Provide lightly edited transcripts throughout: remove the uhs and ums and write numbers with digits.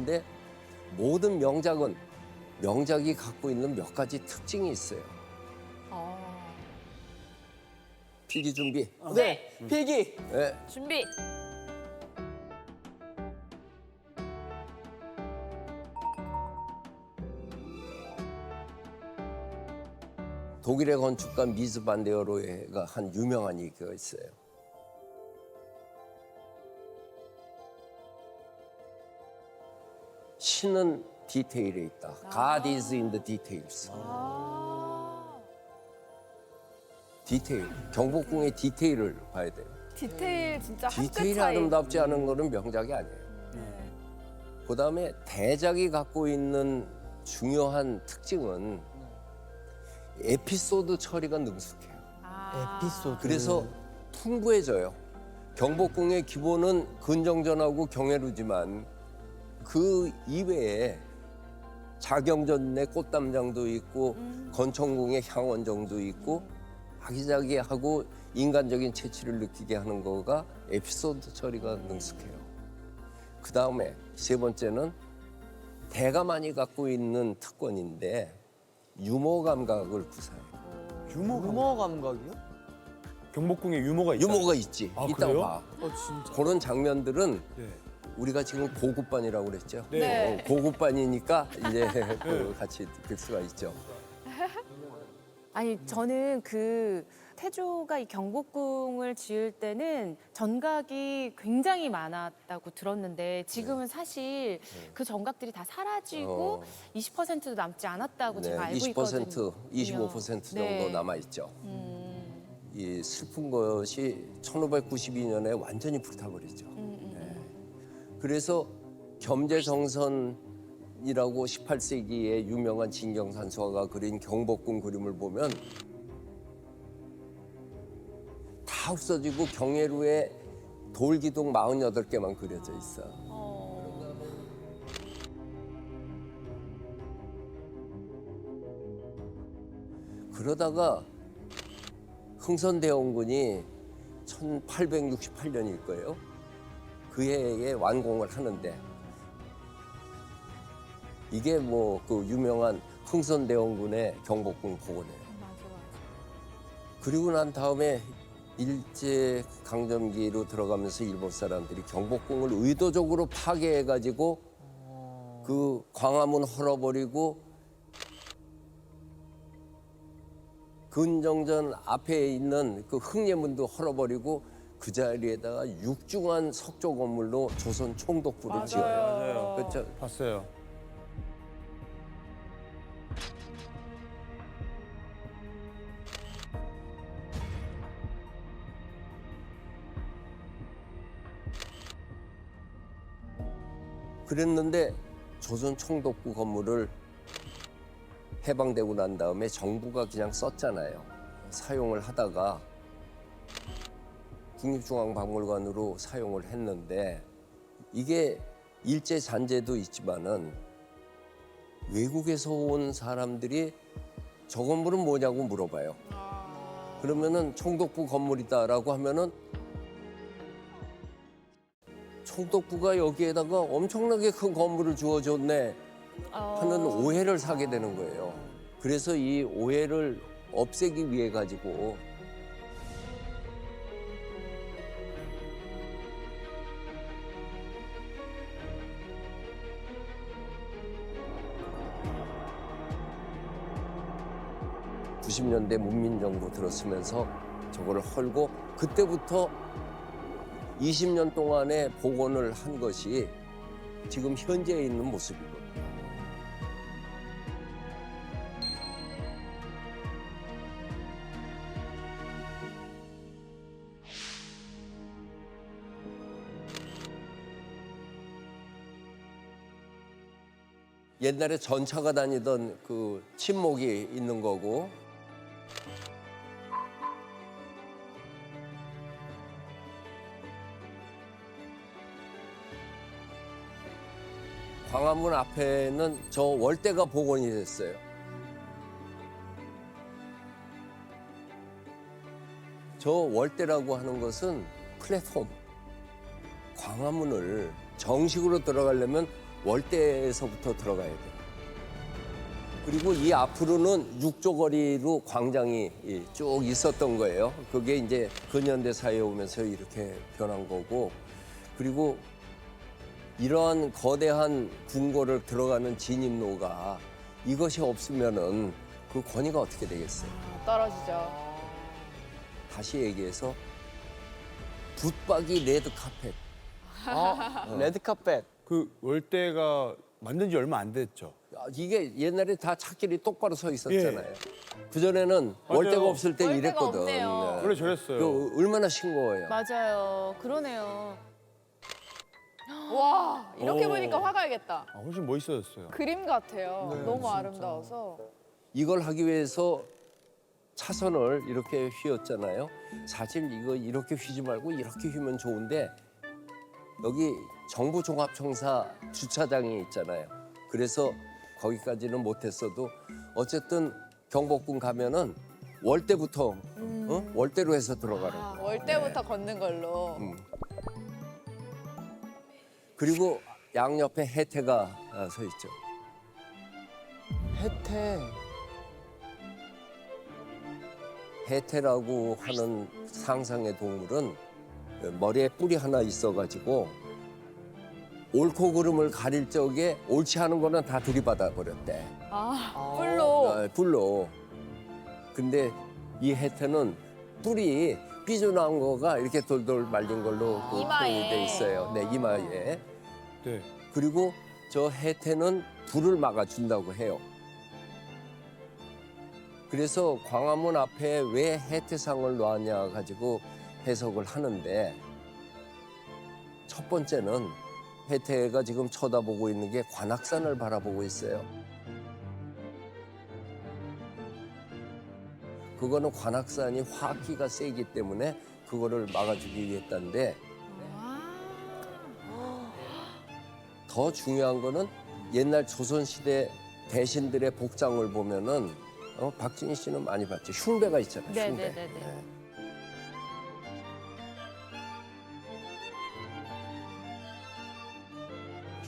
그런데 모든 명작이 갖고 있는 몇 가지 특징이 있어요. 필기 준비. 네, 필기. 네. 준비. 독일의 건축가 미스 반데어로헤가 한 유명한 얘기가 있어요. 신은 디테일에 있다. God is in the details. 디테일. 경복궁의 디테일을 봐야 돼요. 디테일 진짜 한 끗 디테일이 차이. 아름답지 않은 거는 명작이 아니에요. 그다음에 대작이 갖고 있는 중요한 특징은 에피소드 처리가 능숙해요. 에피소드. 그래서 풍부해져요. 경복궁의 기본은 근정전하고 경회루지만 그 이외에 자경전의 꽃담장도 있고 건천궁의 향원정도 있고 아기자기하고 인간적인 체취를 느끼게 하는 거가 에피소드 처리가 능숙해요. 그 다음에 세 번째는 대가만이 갖고 있는 특권인데 유머 감각을 구사해요. 유머 감각이요? 경복궁에 유머가 있다. 유머가 있지. 아, 이따 그래요? 봐. 진짜. 그런 장면들은 네. 우리가 지금 고급반이라고 그랬죠. 네. 고급반이니까 이제 그 같이 느낄 수가 있죠. 아니 저는 그 태조가 이 경복궁을 지을 때는 전각이 굉장히 많았다고 들었는데 지금은 사실 그 전각들이 다 사라지고 20%도 남지 않았다고 제가 알고 20%, 있거든요. 25% 정도 네. 남아 있죠. 이 슬픈 것이 1592년에 완전히 불타버렸죠. 네. 그래서 겸재정선이라고 18세기에 유명한 진경산수화가 그린 경복궁 그림을 보면 다 없어지고 경회루에 돌기둥 48개만 그려져 있어. 그러다가 흥선대원군이 1868년일 거예요. 그 해에 완공을 하는데 이게 뭐 그 유명한 흥선대원군의 경복궁 복원이에요. 그리고 난 다음에 일제 강점기로 들어가면서 일본 사람들이 경복궁을 의도적으로 파괴해가지고 그 광화문 헐어버리고 근정전 앞에 있는 그 흥례문도 헐어버리고 그 자리에다가 육중한 석조 건물로 조선 총독부를 지어요. 맞아요. 그렇죠? 봤어요. 그랬는데 조선 총독부 건물을 해방되고 난 다음에 정부가 그냥 썼잖아요. 사용을 하다가 국립중앙박물관으로 사용을 했는데 이게 일제 잔재도 있지만은 외국에서 온 사람들이 저 건물은 뭐냐고 물어봐요. 그러면은 총독부 건물이다라고 하면은 총독부가 여기에다가 엄청나게 큰 건물을 주어줬네 하는 오해를 사게 되는 거예요. 그래서 이 오해를 없애기 위해 가지고 (90년대) 문민정부 들었으면서 저거를 헐고 그때부터 20년 동안에 복원을 한 것이 지금 현재에 있는 모습이거든요. 옛날에 전차가 다니던 그 침목이 있는 거고 광화문 앞에는 저 월대가 복원이 됐어요. 저 월대라고 하는 것은 플랫폼. 광화문을 정식으로 들어가려면 월대에서부터 들어가야 돼요. 그리고 이 앞으로는 육조거리로 광장이 쭉 있었던 거예요. 그게 이제 근현대 사회에 오면서 이렇게 변한 거고, 그리고 이러한 거대한 궁궐을 들어가는 진입로가 이것이 없으면은 그 권위가 어떻게 되겠어요? 떨어지죠. 다시 얘기해서 붙박이 레드 카펫. 레드카펫. 그 월대가 만든 지 얼마 안 됐죠. 이게 옛날에 다 차길이 똑바로 서 있었잖아요. 그전에는 월대가 없을 때 월대가 이랬거든. 없네요. 그래 저랬어요. 그 얼마나 싱거워요. 맞아요. 그러네요. 와, 이렇게 오. 보니까 화가야겠다. 훨씬 멋있어졌어요. 그림 같아요. 네, 너무 진짜. 아름다워서. 이걸 하기 위해서 차선을 이렇게 휘었잖아요. 사실 이거 이렇게 휘지 말고 이렇게 휘면 좋은데 여기 정부종합청사 주차장이 있잖아요. 그래서 거기까지는 못했어도 어쨌든 경복궁 가면은 월대부터 월대로 해서 들어가는 아, 거예요. 월대부터 걷는 걸로. 그리고 양옆에 해태가 서 있죠. 혜태. 해태라고 하는 상상의 동물은 머리에 뿔이 하나 있어가지고 옳고 그름을 가릴 적에 옳지 않은 거는 다 들이받아 버렸대. 아, 뿔로. 뿔로. 근데 이 해태는 뿔이 삐져나온 거가 이렇게 돌돌 말린 걸로 그 이마에. 표현이 돼 있어요. 네, 이마에. 네. 그리고 저 해태는 불을 막아준다고 해요. 그래서 광화문 앞에 왜 해태상을 놨냐 가지고 해석을 하는데 첫 번째는 해태가 지금 쳐다보고 있는 게 관악산을 바라보고 있어요. 그거는 관악산이 화기가 세기 때문에 그거를 막아주기 위했다는데 더 중요한 거는 옛날 조선시대 대신들의 복장을 보면은 박진희 씨는 많이 봤죠. 흉배가 있잖아요. 흉배. 네네네네.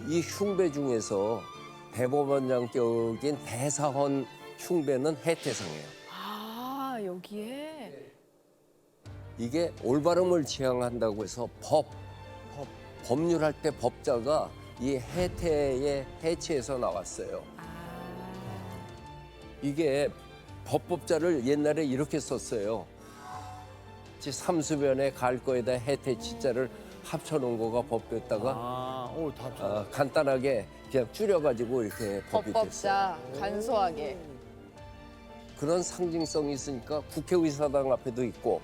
이 흉배 중에서 대법원장격인 대사헌 흉배는 해태상이에요. 아, 여기에. 이게 올바름을 지향한다고 해서 법률할 때 법자가 이 해태의 해치에서 나왔어요. 이게 법법자를 옛날에 이렇게 썼어요. 삼수변에 갈 거에다 해태 치자를 합쳐놓은 거가 법됐다가 간단하게 그냥 줄여가지고 이렇게 법이 됐어요. 법법자, 간소하게. 그런 상징성이 있으니까 국회의사당 앞에도 있고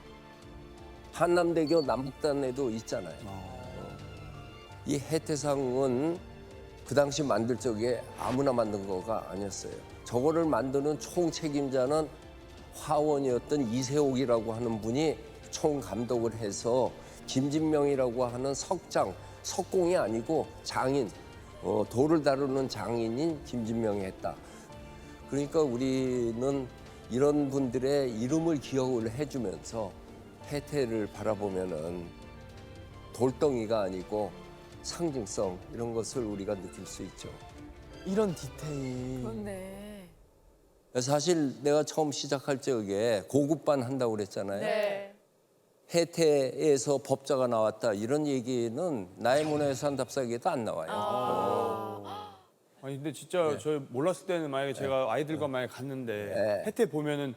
한남대교 남북단에도 있잖아요. 이 해태상은 그 당시 만들 적에 아무나 만든 거가 아니었어요. 저거를 만드는 총책임자는 화원이었던 이세옥이라고 하는 분이 총감독을 해서 김진명이라고 하는 석공이 아니고 장인, 돌을 다루는 장인인 김진명이 했다. 그러니까 우리는 이런 분들의 이름을 기억을 해주면서 해태를 바라보면은 돌덩이가 아니고 상징성 이런 것을 우리가 느낄 수 있죠. 이런 디테일. 그렇네. 사실 내가 처음 시작할 적에 고급반 한다고 그랬잖아요. 네. 해태에서 법자가 나왔다 이런 얘기는 나의 문화유산 답사기에도 안 나와요. 아니 근데 진짜 저 몰랐을 때는 만약에 제가 아이들과 만약에 갔는데 혜태 보면은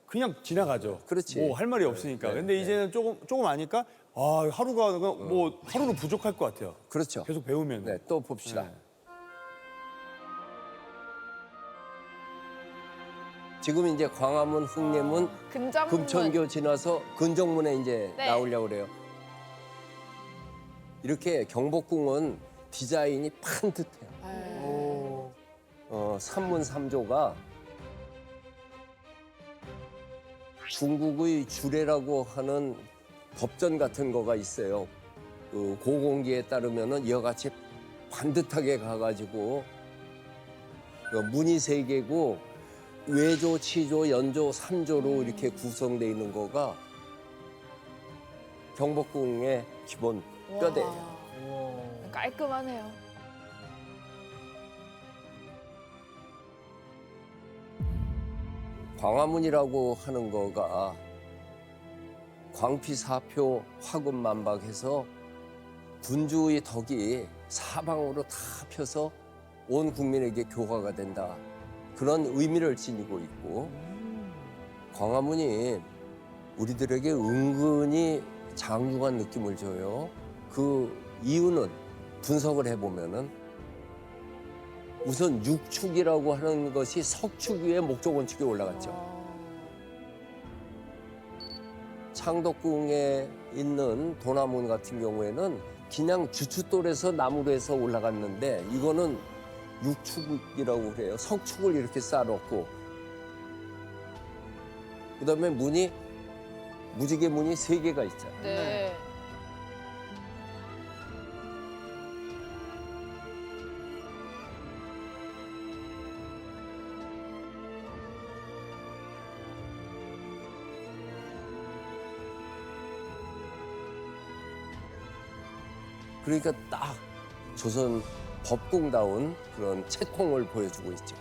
그냥 지나가죠. 그렇지. 뭐 할 말이 없으니까. 근데 이제는 조금 아니까 하루가 뭐 하루는 부족할 것 같아요. 그렇죠. 계속 배우면. 네, 또 봅시다. 네. 지금 이제 광화문, 흑례문, 금정문. 금천교 지나서 근정문에 이제 네. 나오려고 그래요. 이렇게 경복궁은 디자인이 반듯해요. 삼문삼조가 중국의 주례라고 하는 법전 같은 거가 있어요. 그 고공기에 따르면은 이와 같이 반듯하게 가가지고 문이 3개고 외조, 치조, 연조, 3조로 이렇게 구성되어 있는 거가 경복궁의 기본 뼈대예요. 깔끔하네요. 광화문이라고 하는 거가 광피사표 화금만박해서 군주의 덕이 사방으로 다 펴서 온 국민에게 교화가 된다. 그런 의미를 지니고 있고 광화문이 우리들에게 은근히 장중한 느낌을 줘요. 그 이유는 분석을 해보면은 우선 육축이라고 하는 것이 석축 위에 목조건축이 올라갔죠. 창덕궁에 있는 도남문 같은 경우에는 그냥 주춧돌에서 나무로 해서 올라갔는데 이거는 육축이라고 그래요. 석축을 이렇게 쌓아놓고 그다음에 문이 무지개 문이 3개가 있잖아요. 네. 그러니까 딱 조선 법궁다운 그런 채통을 보여주고 있죠.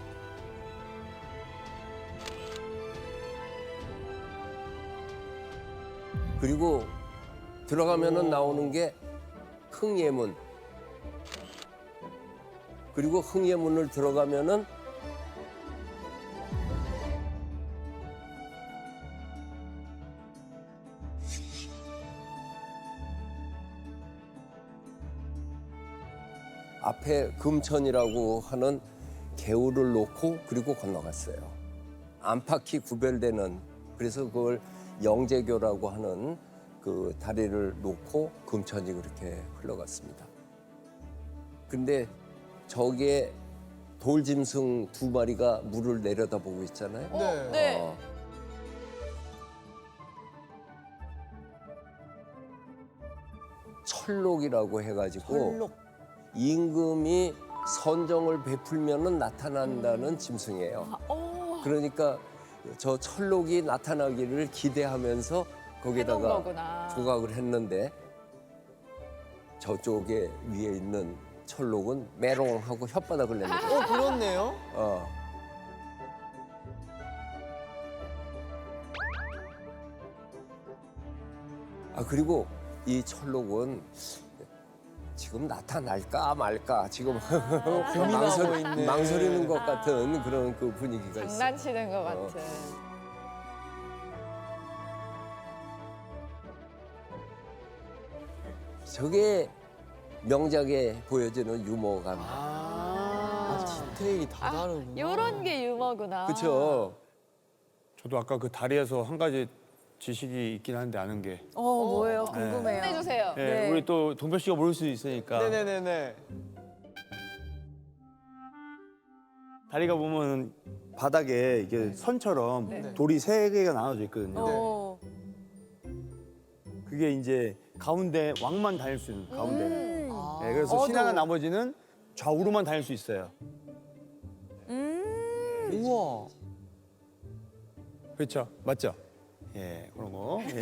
그리고 들어가면은 나오는 게 흥예문. 그리고 흥예문을 들어가면은 앞에 금천이라고 하는 개울을 놓고 그리고 건너갔어요. 안팎이 구별되는 그래서 그걸 영재교라고 하는 그 다리를 놓고 금천이 그렇게 흘러갔습니다. 근데 저기에 돌짐승 2마리가 물을 내려다보고 있잖아요. 네. 네. 철록이라고 해가지고 철록. 임금이 선정을 베풀면은 나타난다는 짐승이에요. 그러니까 저 철록이 나타나기를 기대하면서 거기다가 해놓은 거구나. 조각을 했는데 저쪽에 위에 있는 철록은 메롱하고 혓바닥을 냅니다. 그렇네요. 그리고 이 철록은 지금 나타날까 말까 지금 고민하고 있네. 망설이는 것 같은 그런 그 분위기가 있어요. 장난치는 것 같은. 저게 명작에 보여지는 유머감. 디테일이 다 다르구나. 요런 게 유머구나. 그렇죠. 저도 아까 그 다리에서 한 가지 지식이 있긴 한데 아는 게. 뭐예요? 궁금해요. 해주세요. 예, 네. 우리 또 동표 씨가 모를 수 있으니까. 네네네네. 다리가 보면 바닥에 이게 선처럼 돌이 3개가 나눠져 있거든요. 그게 이제 가운데 왕만 다닐 수 있는 가운데. 예, 그래서 신하나 나머지는 좌우로만 다닐 수 있어요. 우와. 그렇죠, 맞죠? 예, 그런 거. 예.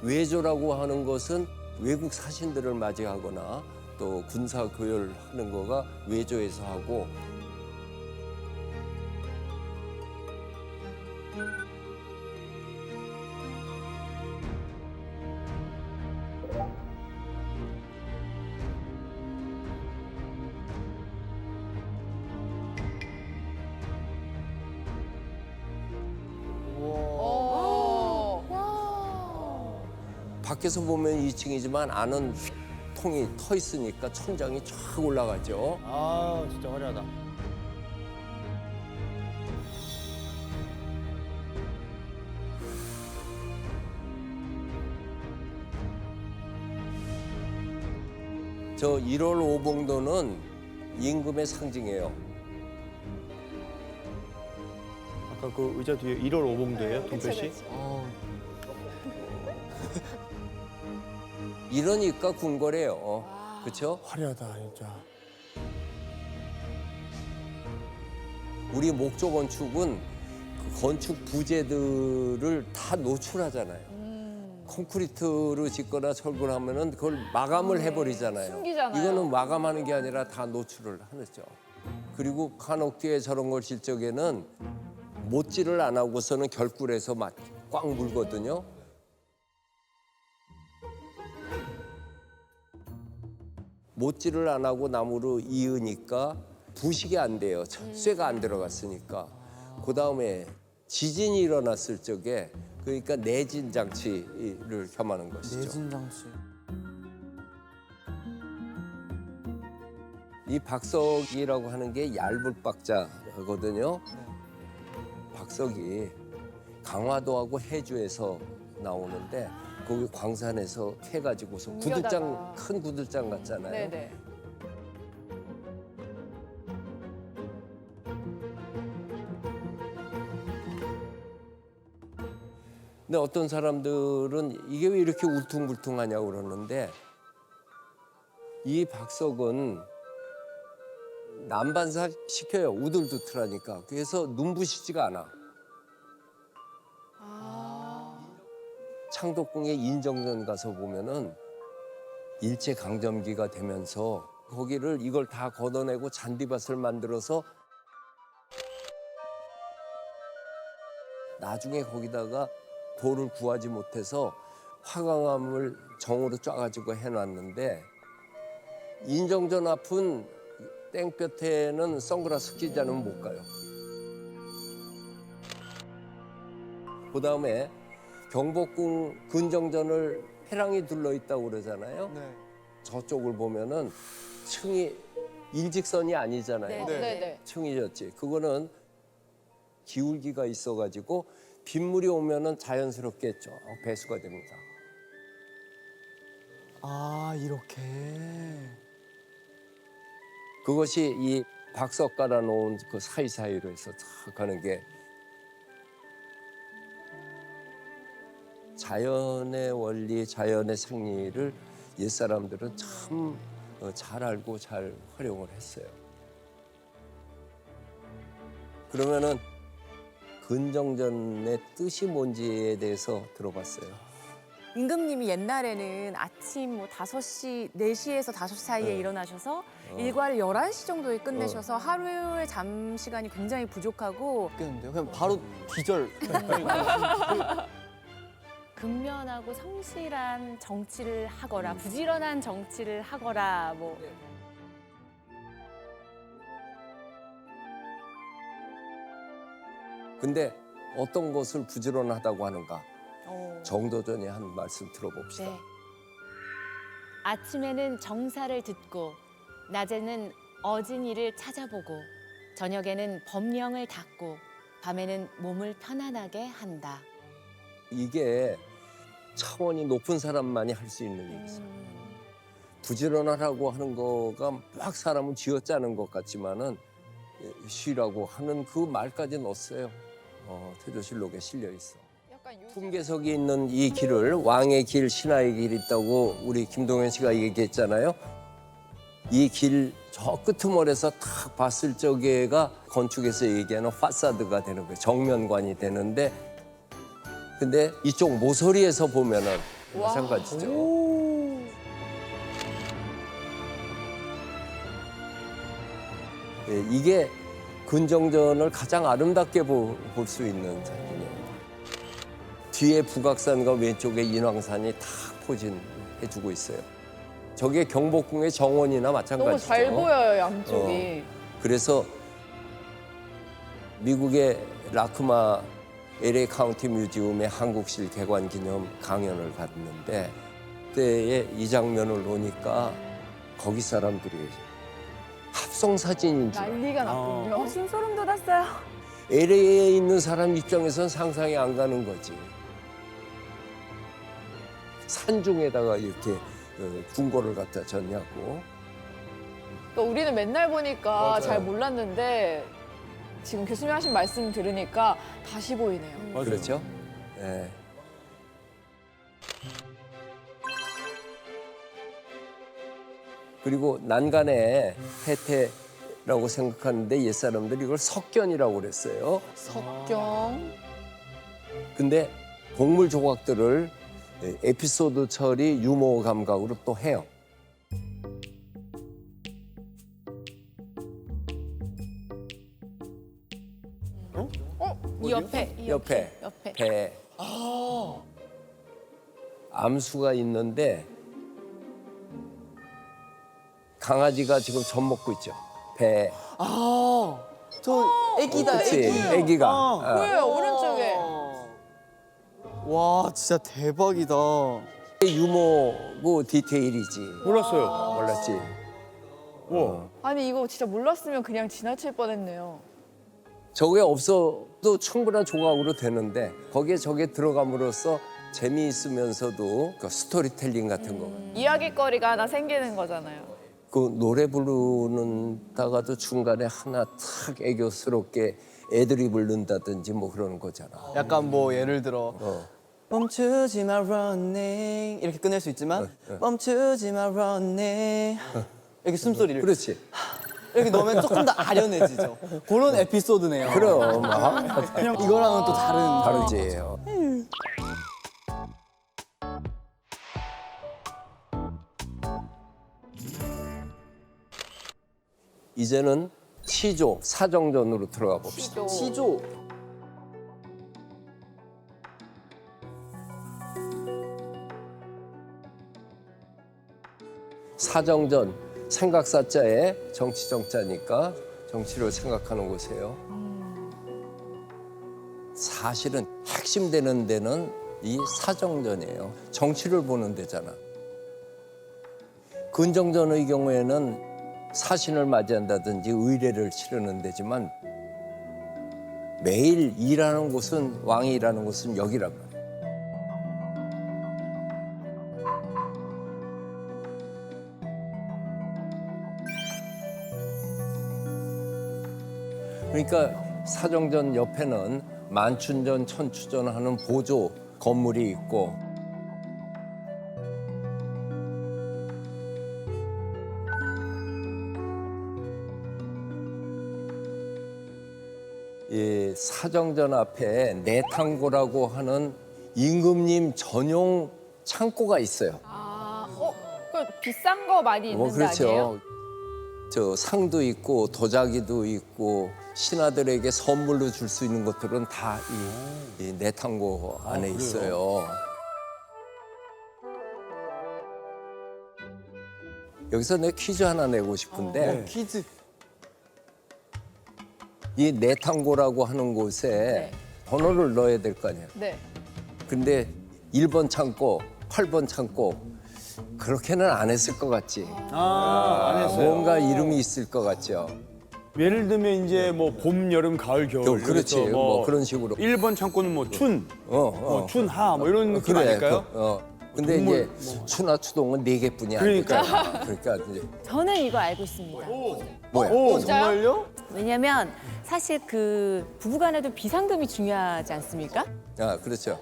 외조라고 하는 것은 외국 사신들을 맞이하거나 또 군사 교열하는 거가 외조에서 하고 밖에서 보면 2층이지만 안은 통이 터 있으니까 천장이 쫙 올라가죠. 아, 진짜 화려하다. 저 1월 오봉도는 임금의 상징이에요. 아까 그 의자 뒤에 1월 오봉도예요, 동표 씨? 그치, 그치. 이러니까 궁궐이에요. 그렇죠? 화려하다 진짜. 우리 목조 건축은 그 건축 부재들을 다 노출하잖아요. 콘크리트로 짓거나 철거를 하면은 그걸 마감을 해버리잖아요. 숨기잖아요. 이거는 마감하는 게 아니라 다 노출을 하죠. 그리고 간혹 뒤에 저런 걸 질 적에는 못질을 안 하고서는 결굴에서 막 꽉 물거든요. 못질을 안 하고 나무로 이으니까 부식이 안 돼요. 쇠가 안 들어갔으니까. 그 다음에 지진이 일어났을 적에 그러니까 내진 장치를 겸하는 것이죠. 내진 장치. 이 박석이라고 하는 게 얇을 박자거든요. 박석이 강화도하고 해주에서 나오는데 거기 광산에서 캐가지고서 구들장, 큰 구들장 같잖아요. 네네. 근데 어떤 사람들은 이게 왜 이렇게 울퉁불퉁하냐고 그러는데 이 박석은 난반사 시켜요. 우들두틀하니까. 그래서 눈부시지가 않아. 창덕궁의 인정전 가서 보면은 일제 강점기가 되면서 거기를 이걸 다 걷어내고 잔디밭을 만들어서 나중에 거기다가 돌을 구하지 못해서 화강암을 정으로 쪄가지고 해놨는데 인정전 앞은 땡볕에는 선글라스 끼지 않으면 못 가요. 그다음에 경복궁 근정전을 해랑이 둘러있다고 그러잖아요. 네. 저쪽을 보면은 층이 일직선이 아니잖아요. 네네. 층이졌지. 그거는 기울기가 있어가지고 빗물이 오면은 자연스럽게 쭉 배수가 됩니다. 아, 이렇게. 그것이 이 박석 깔아놓은 그 사이사이로 해서 탁 가는 게 자연의 원리, 자연의 생리를 옛사람들은 참 잘 알고 잘 활용을 했어요. 그러면은 근정전의 뜻이 뭔지에 대해서 들어봤어요. 임금님이 옛날에는 아침 뭐 5시, 4시에서 5시 사이에 일어나셔서 일과를 11시 정도에 끝내셔서 하루의 잠 시간이 굉장히 부족하고 겠는데요. 그냥 바로 기절. 근면하고 성실한 정치를 하거라, 부지런한 정치를 하거라, 뭐 근데 어떤 것을 부지런하다고 하는가? 어. 정도전이 한 말씀 들어봅시다. 네. 아침에는 정사를 듣고 낮에는 어진이를 찾아보고 저녁에는 법령을 닦고 밤에는 몸을 편안하게 한다. 이게 차원이 높은 사람만이 할 수 있는 일이죠. 부지런하라고 하는 거가 막 사람을 쥐어짜는 것 같지만은 쉬라고 하는 그 말까지 넣었어요. 태조실록에 실려 있어. 품계석이 있는 이 길을 왕의 길, 신하의 길 있다고 우리 김동현 씨가 얘기했잖아요. 이 길 저 끄트머리에서 탁 봤을 적에가 건축에서 얘기하는 파사드가 되는 거예요. 정면관이 되는데 근데 이쪽 모서리에서 보면은 마찬가지죠. 예, 이게 근정전을 가장 아름답게 볼 수 있는 사진이에요. 뒤에 북악산과 왼쪽에 인왕산이 다 포진해주고 있어요. 저게 경복궁의 정원이나 마찬가지죠. 너무 잘 보여요, 양쪽이. 그래서 미국의 라크마 LA 카운티 뮤지엄의 한국실 개관 기념 강연을 갔는데 그때에 이 장면을 보니까 거기 사람들이 합성 사진인 줄 알아요. 난리가 났군요. 지금 소름 돋았어요. LA에 있는 사람 입장에선 상상이 안 가는 거지. 산중에다가 이렇게 궁궐을 갖다 졌냐고. 그러니까 우리는 맨날 보니까 맞아요. 잘 몰랐는데 지금 교수님 하신 말씀 들으니까 다시 보이네요. 맞아요. 그렇죠? 예. 그리고 난간에 혜태라고 생각하는데 옛사람들이 이걸 석견이라고 그랬어요. 석경. 근데 곡물 조각들을 에피소드 처리 유머 감각으로 또 해요. 이 옆에 이 옆에 배. 암수가 있는데 강아지가 지금 젖 먹고 있죠. 배. 저 애기다, 그치, 애기. 애기가. 보여요, 오른쪽에. 와, 진짜 대박이다. 유머고 디테일이지. 몰랐어요. 몰랐지. 와. 아니 이거 진짜 몰랐으면 그냥 지나칠 뻔했네요. 저게 없어도 충분한 조각으로 되는데 거기에 저게 들어감으로써 재미있으면서도 그 스토리텔링 같은 거. 이야기거리가 하나 생기는 거잖아요. 그 노래 부르는다가도 중간에 하나 탁 애교스럽게 애드립을 넣는다든지 뭐 그러는 거잖아. 약간 뭐 예를 들어 멈추지 마 running 이렇게 끝낼 수 있지만 멈추지 마 running 이렇게 숨소리를 그렇지. 이렇게 넣으면 조금 더 아련해지죠. 그런 에피소드네요. 그럼 그냥 이거랑은 또 다른 다르지. 이제는 시조 사정전으로 들어가 봅시다. 시조. 사정전 생각사자에 정치정자니까 정치를 생각하는 곳이에요. 사실은 핵심 되는 데는 이 사정전이에요. 정치를 보는 데잖아. 근정전의 경우에는 사신을 맞이한다든지 의례를 치르는 데지만 매일 일하는 곳은 왕이 일하는 곳은 여기란 말이에요. 그러니까 사정전 옆에는 만춘전, 천추전 하는 보조 건물이 있고 이 사정전 앞에 내탕고라고 하는 임금님 전용 창고가 있어요. 그 비싼 거 많이 있는 데 아니에요? 저 상도 있고 도자기도 있고 신하들에게 선물로 줄 수 있는 것들은 다 이 내탕고 안에 있어요. 여기서 내 퀴즈 하나 내고 싶은데 퀴즈. 이 내탕고라고 하는 곳에 번호를 넣어야 될 거 아니에요. 네. 근데 1번 창고, 8번 창고 그렇게는 안 했을 것 같지. 안 했어요. 뭔가 이름이 있을 것 같죠. 예를 들면 이제 뭐 봄, 여름, 가을, 겨울. 그렇지. 그래서 뭐 그런 식으로. 1번 창고는 뭐 춘, 춘하 뭐 이런 느낌 그래. 아닐까요? 근데 이제 추나 추동은 4개뿐이 그러니까요. 아니까. 그러니까 이제 저는 이거 알고 있습니다. 뭐야? 오, 정말요? 왜냐면 사실 그 부부간에도 비상금이 중요하지 않습니까? 아, 그렇죠.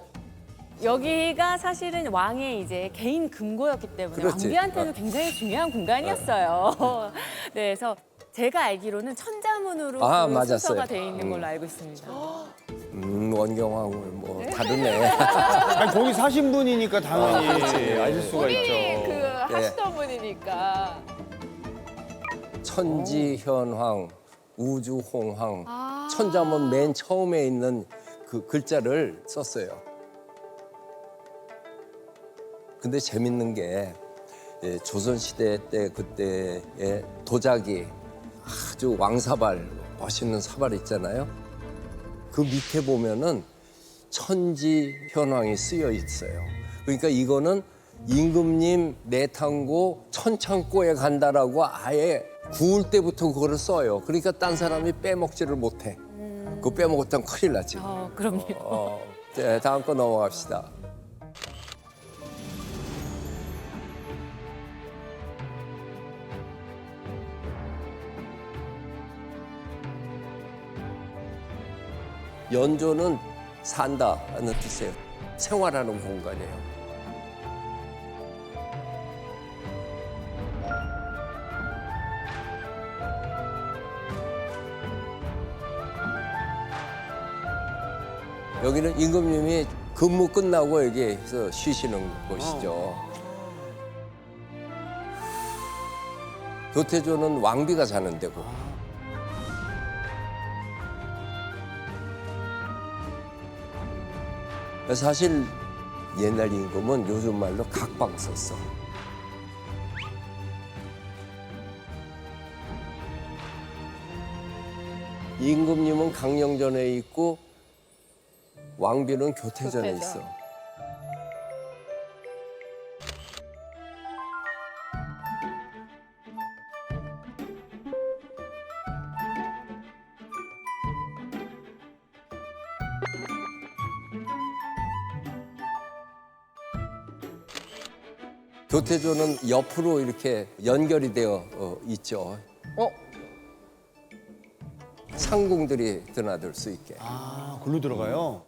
여기가 사실은 왕의 이제 개인 금고였기 때문에 그렇지. 왕비한테도 굉장히 중요한 공간이었어요. 네, 그래서 제가 알기로는 천자문으로 아, 그 맞았어요. 순서가 돼 있는 걸로 알고 있습니다. 원경하고 뭐 다르네. 아니 거기 사신 분이니까 당연히 아실 수가 본인이 있죠. 그 하시던 분이니까. 천지현황, 우주홍황, 천자문 맨 처음에 있는 그 글자를 썼어요. 근데 재밌는 게 조선시대 때 그때의 도자기 아주 왕사발 멋있는 사발 있잖아요. 그 밑에 보면은 천지현황이 쓰여 있어요. 그러니까 이거는 임금님 내탕고 천창고에 간다라고 아예 구울 때부터 그거를 써요. 그러니까 딴 사람이 빼먹지를 못해. 그거 빼먹었다면 큰일 나지. 그럼요. 네, 다음 거 넘어갑시다. 연조는 산다는 뜻이에요. 생활하는 공간이에요. 여기는 임금님이 근무 끝나고 여기서 쉬시는 곳이죠. 교태조는 왕비가 사는 데고. 사실 옛날 임금은 요즘 말로 각방 썼어. 임금님은 강령전에 있고 왕비는 교태전에 교태전. 있어. 교태조는 옆으로 이렇게 연결이 되어 있죠. 상궁들이 드나들 수 있게. 아, 글로 들어가요?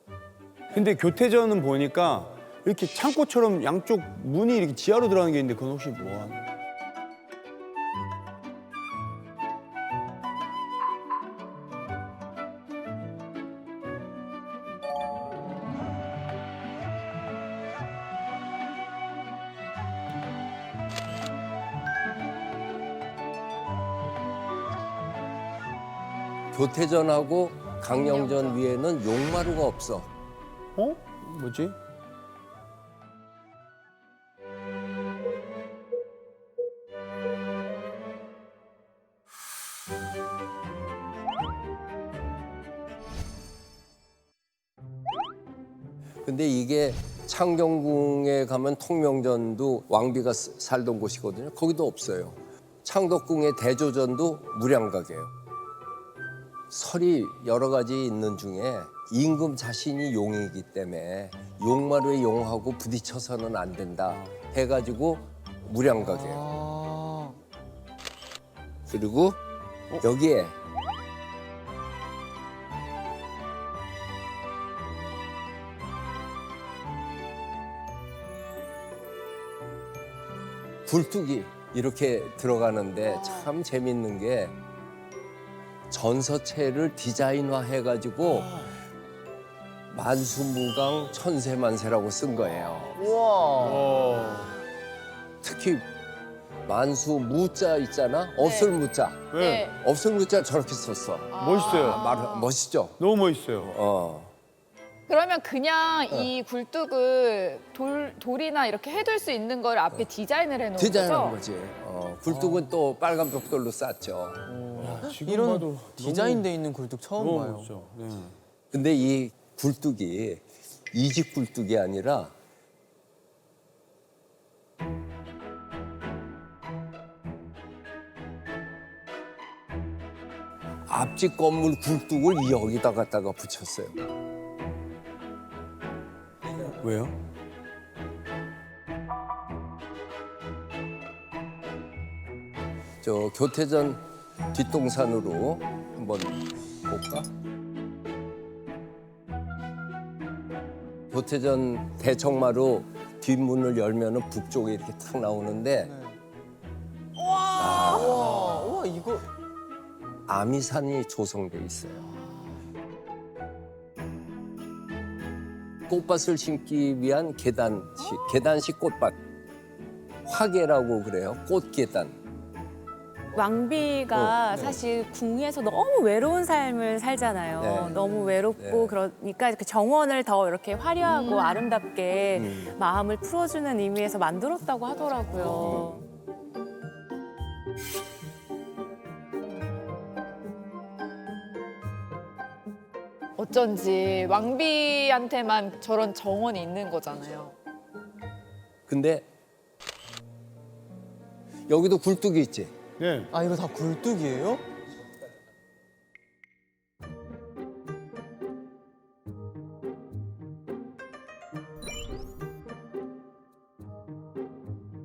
근데 교태전은 보니까 이렇게 창고처럼 양쪽 문이 이렇게 지하로 들어가는 게 있는데 그건 혹시 뭐 하는? 교태전하고 강령전 위에는 용마루가 없어. 어? 뭐지? 근데 이게 창경궁에 가면 통명전도 왕비가 살던 곳이거든요. 거기도 없어요. 창덕궁의 대조전도 무량각이에요. 설이 여러 가지 있는 중에 임금 자신이 용이기 때문에 용마루에 용하고 부딪혀서는 안 된다 해가지고 무량각이에요. 그리고 여기에 굴뚝이 이렇게 들어가는데 참 재밌는 게 전서체를 디자인화해가지고 만수무강 천세만세라고 쓴 거예요. 특히 만수무자 있잖아. 없을무자. 네. 없을무자 저렇게 썼어. 멋있어요. 멋있죠? 너무 멋있어요. 그러면 그냥 이 굴뚝을 돌이나 이렇게 해둘 수 있는 걸 앞에 디자인을 해놓은 디자인한 거죠? 거지. 굴뚝은 또 빨간 벽돌로 쌌죠. 지금 이런 봐도 디자인돼 있는 굴뚝 처음 너무 봐요. 멋있죠. 네. 근데 이 굴뚝이 이직 굴뚝이 아니라 앞집 건물 굴뚝을 여기다 갖다가 붙였어요. 왜요? 저 교태전 뒷동산으로 한번 볼까? 교태전 대청마루 뒷문을 열면은 북쪽에 이렇게 탁 나오는데 우와 이거 아미산이 조성돼 있어요. 꽃밭을 심기 위한 계단식 꽃밭. 화계라고 그래요. 꽃계단. 왕비가 사실 궁에서 너무 외로운 삶을 살잖아요. 네. 너무 외롭고 네. 그러니까 그 정원을 더 이렇게 화려하고 아름답게 마음을 풀어주는 의미에서 만들었다고 하더라고요. 어쩐지 왕비한테만 저런 정원이 있는 거잖아요. 근데 여기도 굴뚝이 있지. 네. 아 이거 다 굴뚝이에요?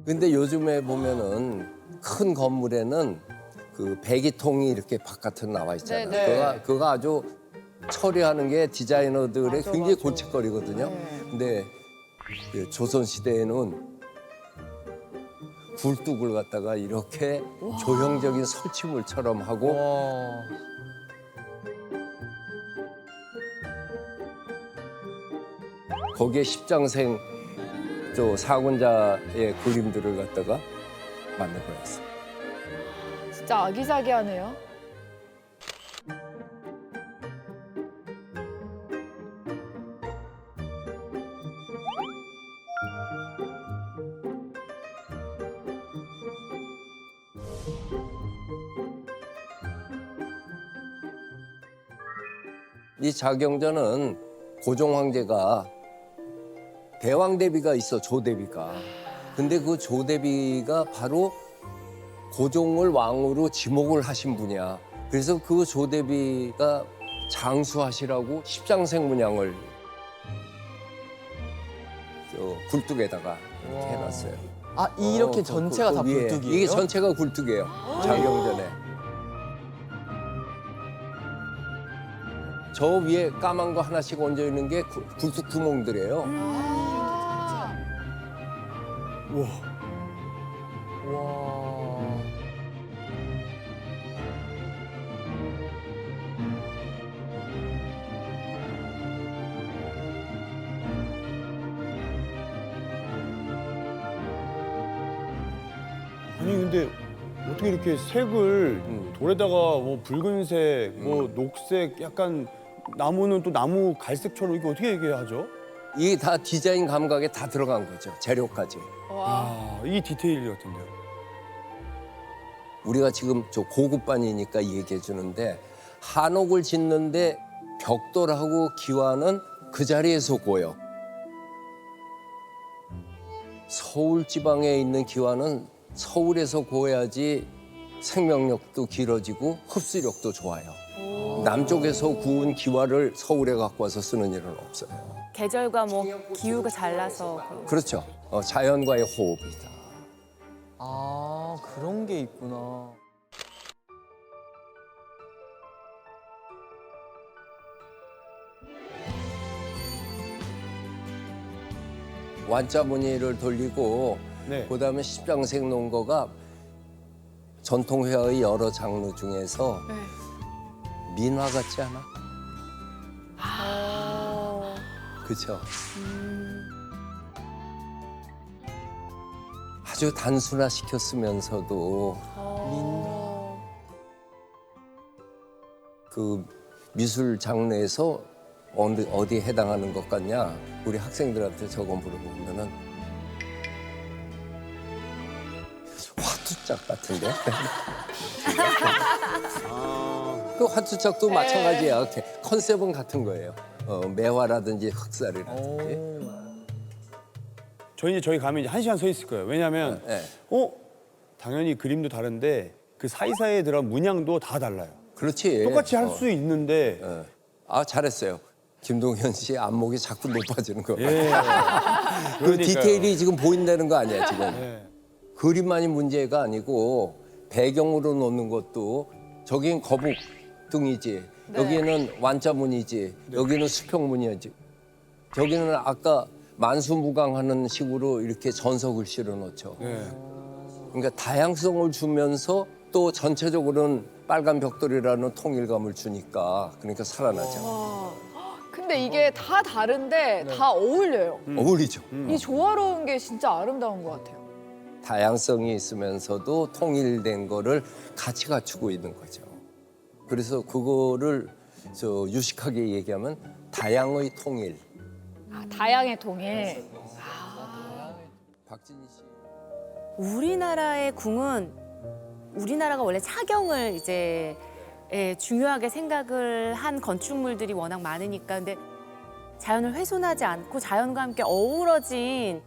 근데 요즘에 보면은 큰 건물에는 그 배기통이 이렇게 바깥으로 나와 있잖아요. 네. 그거 아주 처리하는 게 디자이너들의 맞아, 굉장히 맞아. 골칫거리거든요. 네. 근데 그 조선 시대에는 굴뚝을 갖다가 이렇게 조형적인 설치물처럼 하고 와. 거기에 십장생 저 사군자의 그림들을 갖다가 만든 거였어요. 진짜 아기자기하네요. 이 자경전은 고종 황제가 대왕대비가 있어, 조대비가. 근데 그 조대비가 바로 고종을 왕으로 지목을 하신 분이야. 그래서 그 조대비가 장수하시라고 십장생 문양을 저 굴뚝에다가 이렇게 해놨어요. 아 이렇게 그 전체가 다 위에. 굴뚝이에요? 이게 전체가 굴뚝이에요. 자경전에. 저 위에 까만 거 하나씩 얹어 있는 게 굴뚝 구멍들이에요. 와. 아니 근데 어떻게 이렇게 색을 돌에다가 뭐 붉은색, 뭐 녹색, 약간 나무는 또 나무 갈색처럼 이게 어떻게 이게 하죠? 이게 다 디자인 감각에 다 들어간 거죠. 재료까지. 아, 이 디테일 같은데요. 우리가 지금 저 고급반이니까 얘기해 주는데 한옥을 짓는데 벽돌하고 기와는 그 자리에서 고요. 서울 지방에 있는 기와는 서울에서 고야지 생명력도 길어지고 흡수력도 좋아요. 남쪽에서 구운 기와를 서울에 갖고 와서 쓰는 일은 없어요. 계절과 뭐 기후가 달라서 그렇죠. 자연과의 호흡이다. 아 그런 게 있구나. 완자 무늬를 돌리고 네. 그다음에 십장생 놓은 거가 전통 회화의 여러 장르 중에서 민화 같지 않아? 그렇죠. 아주 단순화 시켰으면서도 그 미술 장르에서 어디에 해당하는 것 같냐? 우리 학생들한테 저거 물어보면은 화투짝 같은데? 그 화투짝도 마찬가지야. 이렇게 컨셉은 같은 거예요. 매화라든지 흑살이라든지. 저희 가면 이제 1시간 서 있을 거예요. 왜냐하면 네. 당연히 그림도 다른데 그 사이사이에 들어간 문양도 다 달라요. 그렇지. 똑같이 할 수 있는데 아, 잘했어요. 김동현 씨 안목이 자꾸 높아지는 거. 예. 그 그러니까요. 디테일이 지금 보인다는 거 아니야, 지금. 예. 그림만이 문제가 아니고 배경으로 놓는 것도 저긴 거북 등이지. 여기는 완자문이지. 여기는 수평문이지. 저기는 아까 만수무강하는 식으로 이렇게 전서글씨를 놓죠. 예. 그러니까 다양성을 주면서 또 전체적으로는 빨간 벽돌이라는 통일감을 주니까 그러니까 살아나죠. 근데 이게 다 다른데 다 어울려요. 어울리죠. 이 조화로운 게 진짜 아름다운 것 같아요. 다양성이 있으면서도 통일된 거를 같이 갖추고 있는 거죠. 그래서 그거를 저 유식하게 얘기하면 다양의 통일. 아, 다양의 통일. 박진희 씨. 우리나라의 궁은 우리나라가 원래 차경을 이제 중요하게 생각을 한 건축물들이 워낙 많으니까 근데 자연을 훼손하지 않고 자연과 함께 어우러진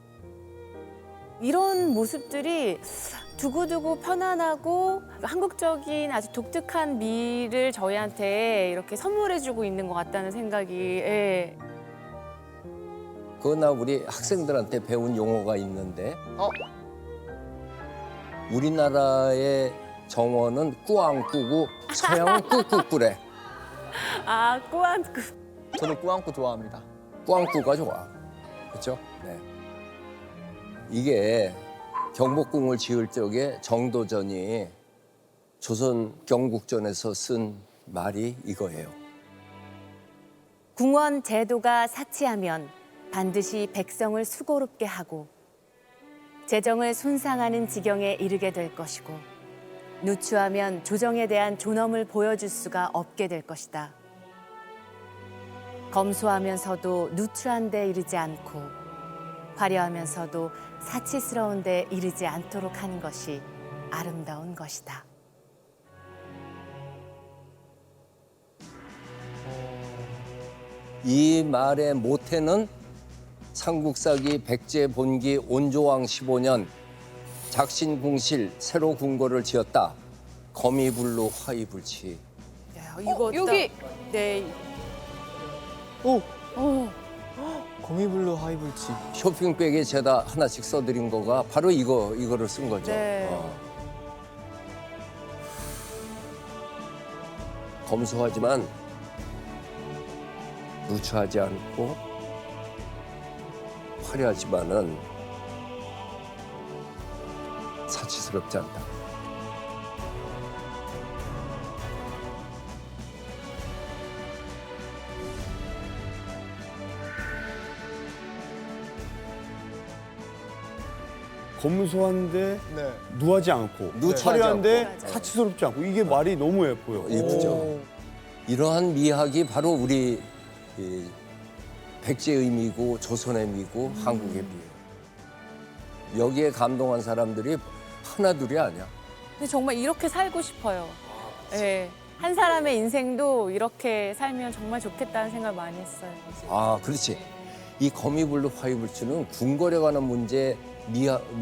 이런 모습들이 두고두고 편안하고 한국적인 아주 독특한 미를 저희한테 이렇게 선물해주고 있는 것 같다는 생각이 그거나 우리 학생들한테 배운 용어가 있는데 우리나라의 정원은 꾸안꾸고 서양은 꾸꾸꾸래. 아 꾸안꾸 저도 꾸안꾸 좋아합니다. 꾸안꾸가 좋아. 그렇죠? 네. 이게 경복궁을 지을 적에 정도전이 조선 경국전에서 쓴 말이 이거예요. 궁원 제도가 사치하면 반드시 백성을 수고롭게 하고 재정을 손상하는 지경에 이르게 될 것이고 누추하면 조정에 대한 존엄을 보여줄 수가 없게 될 것이다. 검소하면서도 누추한 데 이르지 않고 화려하면서도 사치스러운 데 이르지 않도록 하는 것이 아름다운 것이다. 이 말의 모태는 삼국사기 백제 본기 온조왕 15년 작신궁실 새로 궁궐을 지었다. 거미불로 화이불치. 야, 이거 여기 네. 오! 거미블루 하이볼치. 쇼핑백에 제가 하나씩 써드린 거가 바로 이거를 쓴 거죠. 네. 검소하지만 누추하지 않고 화려하지만은 사치스럽지 않다. 검소한데 네. 누하지 않고 누추하지 화려한데 않고. 사치스럽지 않고 이게 말이 너무 예뻐요. 예쁘죠. 오. 이러한 미학이 바로 우리 이 백제의 미고 조선의 미고 한국의 미예요. 여기에 감동한 사람들이 하나둘이 아니야. 근데 정말 이렇게 살고 싶어요. 네. 한 사람의 인생도 이렇게 살면 정말 좋겠다는 생각을 많이 했어요. 아, 그렇지. 이 거미불로 화이불치는 궁궐에 관한 문제,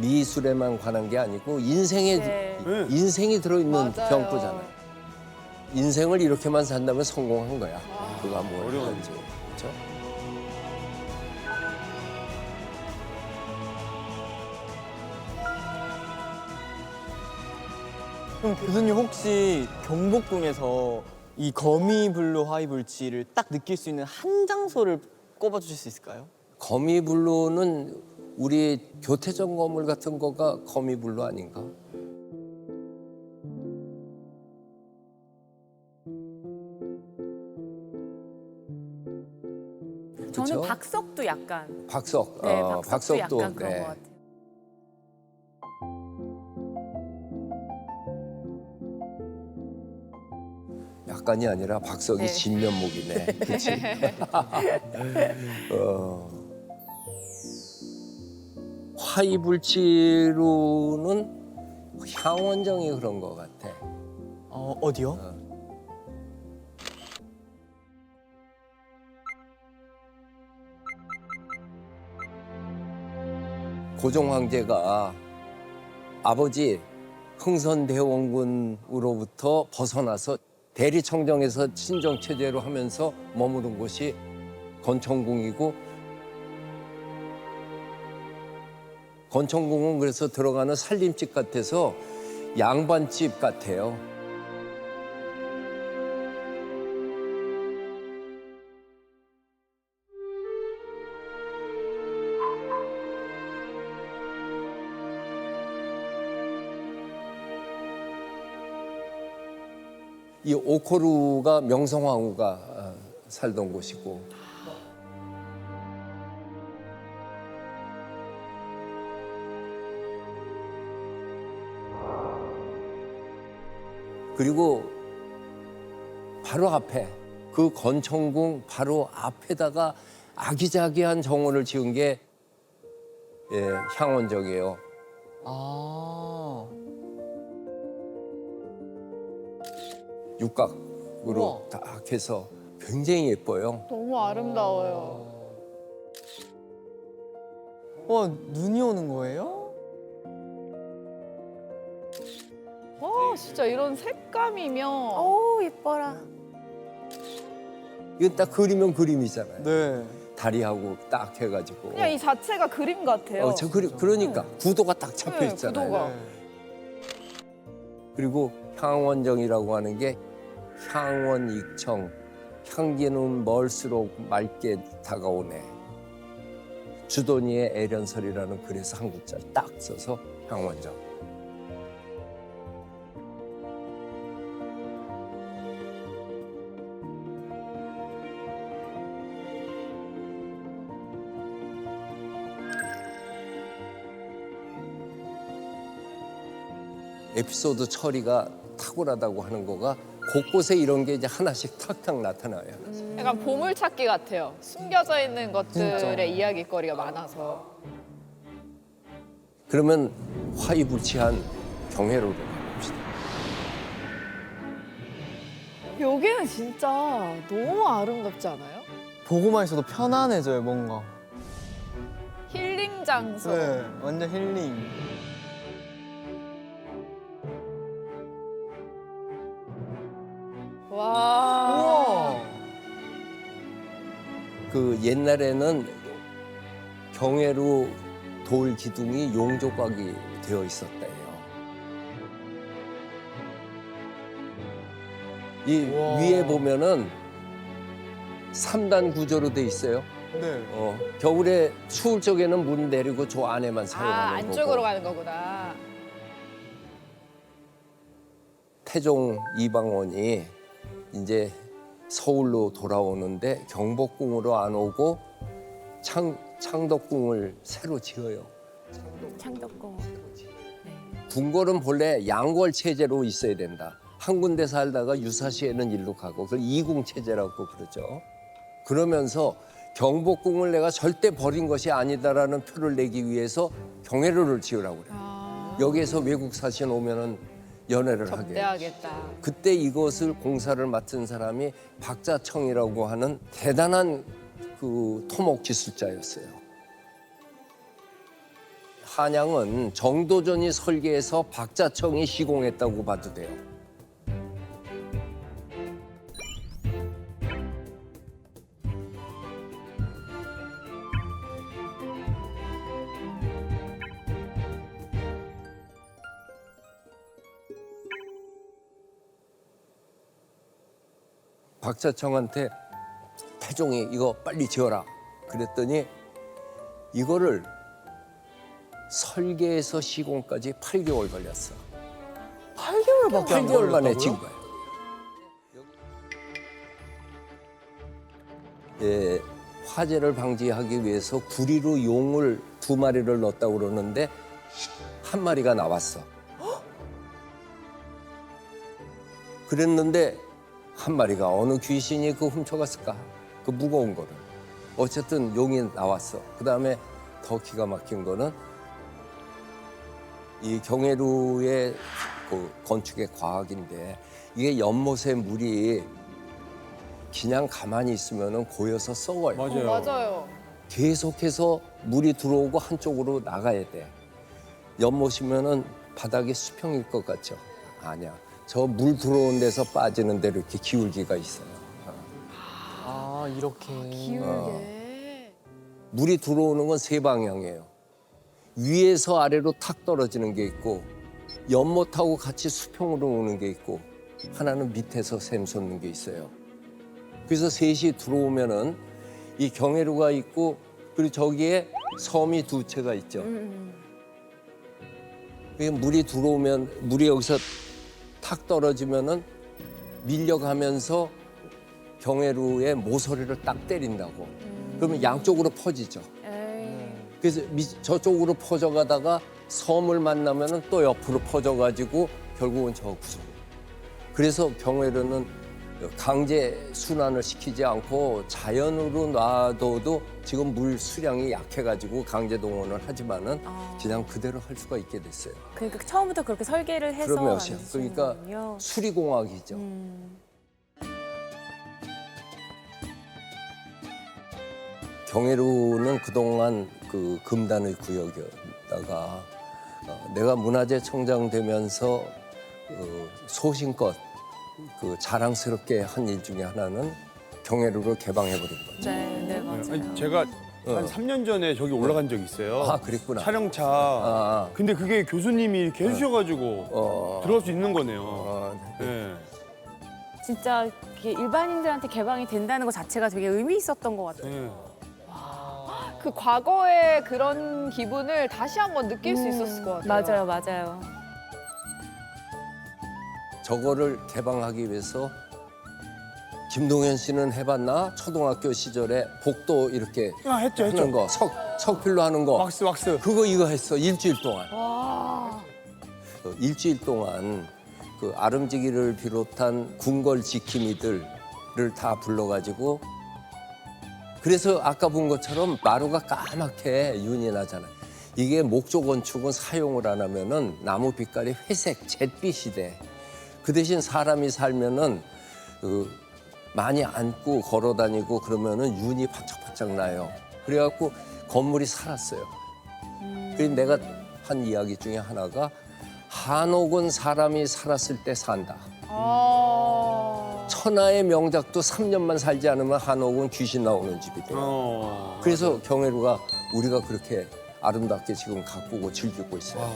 미술에만 관한 게 아니고 인생에 네. 인생이 들어있는 맞아요. 병구잖아요. 인생을 이렇게만 산다면 성공한 거야. 그가 뭘 하든지. 그렇죠? 그럼 교수님 혹시 경복궁에서 이 거미블루 하이볼치를 딱 느낄 수 있는 한 장소를 꼽아 주실 수 있을까요? 거미불로는 우리 교태전 건물 같은 거가 거미불로 아닌가? 저는 그쵸? 박석도 약간. 박석, 네, 어, 박석도 약간 그런 네. 것 같아요. 약간이 아니라 박석이 네. 진면목이네. 그렇지? 화이불치로는 향원정이 그런 것 같아. 어디요? 고종 황제가 아버지 흥선대원군으로부터 벗어나서 대리청정에서 친정체제로 하면서 머무른 곳이 건청궁이고, 건청궁은 그래서 들어가는 살림집 같아서 양반집 같아요. 이 오코루가 명성황후가 살던 곳이고, 그리고 바로 앞에 그 건청궁 바로 앞에다가 아기자기한 정원을 지은 게 향원정이에요. 아. 육각으로 우와. 딱 해서 굉장히 예뻐요. 너무 아름다워요. 눈이 오는 거예요? 와, 진짜 이런 색감이면 오, 예뻐라. 이건 딱 그리면 그림이잖아요. 네. 다리하고 딱 해가지고. 그냥 이 자체가 그림 같아요. 그러니까 구도가 딱 잡혀 네, 있잖아요. 구도가. 그리고 향원정이라고 하는 게 향원익청, 향기는 멀수록 맑게 다가오네. 주돈이의 애련설이라는 글에서 한 국자를 딱 써서 향원정. 에피소드 처리가 탁월하다고 하는 거가 곳곳에 이런 게 이제 하나씩 탁탁 나타나요. 약간 보물찾기 같아요. 숨겨져 있는 것들의 진짜. 이야기거리가 많아서. 그러면 화이불치한 경애로를 가봅시다. 여기는 진짜 너무 아름답지 않아요? 보고만 있어도 편안해져요 뭔가. 힐링 장소. 네, 완전 힐링. 와. 그 옛날에는 경회로 돌 기둥이 용조각이 되어 있었대요. 이 우와. 위에 보면은 3단 구조로 돼 있어요. 네. 겨울에 추울 적에는 문 내리고 저 안에만 사용하는 아, 거고. 안쪽으로 가는 거구나. 태종 이방원이 이제 서울로 돌아오는데 경복궁으로 안 오고 창덕궁을 새로 지어요. 창덕궁. 궁궐은 본래 양궐 체제로 있어야 된다. 한 군데 살다가 유사시에는 일로 가고 그걸 이궁 체제라고 그러죠. 그러면서 경복궁을 내가 절대 버린 것이 아니다라는 표를 내기 위해서 경회로를 지으라고 그래요. 여기에서 외국 사신 오면은 연애를 하게. 접대하겠다. 그때 이것을 공사를 맡은 사람이 박자청이라고 하는 대단한 그 토목 기술자였어요. 한양은 정도전이 설계해서 박자청이 시공했다고 봐도 돼요. 박자청한테 태종이 이거 빨리 지어라 그랬더니 이거를 설계에서 시공까지 8개월 걸렸어. 8개월밖에 안 8개월 만에 걸렸다고요? 지은 거야. 예, 화재를 방지하기 위해서 구리로 용을 2마리를 넣었다고 그러는데 1마리가 나왔어. 그랬는데 1마리가 어느 귀신이 그 훔쳐갔을까? 그 무거운 거를. 어쨌든 용이 나왔어. 그다음에 더 기가 막힌 거는 이 경회루의 그 건축의 과학인데 이게 연못에 물이 그냥 가만히 있으면 고여서 썩어요. 맞아요. 맞아요. 계속해서 물이 들어오고 한쪽으로 나가야 돼. 연못이면은 바닥이 수평일 것 같죠? 아니야. 저 물 들어온 데서 빠지는 대로 이렇게 기울기가 있어요. 아 이렇게. 기울게. 물이 들어오는 건 3방향이에요. 위에서 아래로 탁 떨어지는 게 있고 연못하고 같이 수평으로 오는 게 있고 하나는 밑에서 샘솟는 게 있어요. 그래서 셋이 들어오면은 이 경회루가 있고 그리고 저기에 섬이 2채가 있죠. 그게 물이 들어오면 물이 여기서 탁 떨어지면은 밀려가면서 경회루의 모서리를 딱 때린다고. 그러면 양쪽으로 퍼지죠. 그래서 저쪽으로 퍼져가다가 섬을 만나면은 또 옆으로 퍼져가지고 결국은 저 구석. 그래서 경회루는 강제 순환을 시키지 않고 자연으로 놔둬도 지금 물 수량이 약해가지고 강제 동원을 하지만은 그냥 그대로 할 수가 있게 됐어요. 그러니까 처음부터 그렇게 설계를 해서 그러면 만드시는 그러니까 거군요. 수리공학이죠. 경회루는 그동안 그 금단의 구역이었다가 내가 문화재청장 되면서 소신껏 그 자랑스럽게 한 일 중에 하나는 경회루를 개방해버린 거죠. 네, 맞아요. 아니, 제가 한 3년 전에 저기 올라간 적이 있어요. 아, 그랬구나. 촬영차. 아. 근데 그게 교수님이 이렇게 해주셔가지고 들어갈 수 있는 거네요. 네. 네. 진짜 이게 일반인들한테 개방이 된다는 것 자체가 되게 의미 있었던 것 같아요. 네. 그 과거의 그런 기분을 다시 한번 느낄 수 있었을 것 같아요. 맞아요, 맞아요. 저거를 개방하기 위해서 김동현 씨는 해봤나? 초등학교 시절에 복도 이렇게 아, 했죠. 하는 거, 석필로 하는 거. 왁스. 그거 이거 했어, 일주일 동안. 일주일 동안 그 아름지기를 비롯한 궁궐 지킴이들을 다 불러가지고 그래서 아까 본 것처럼 마루가 까맣게 윤이 나잖아요. 이게 목조 건축은 사용을 안 하면은 나무 빛깔이 회색, 잿빛이 돼. 그 대신 사람이 살면은 많이 앉고 걸어 다니고 그러면은 윤이 바짝바짝 나요. 그래갖고 건물이 살았어요. 그래서 내가 한 이야기 중에 하나가 한옥은 사람이 살았을 때 산다. 천하의 명작도 3년만 살지 않으면 한옥은 귀신 나오는 집이 돼요. 그래서 경회로가 우리가 그렇게 아름답게 지금 가꾸고 즐기고 있어요.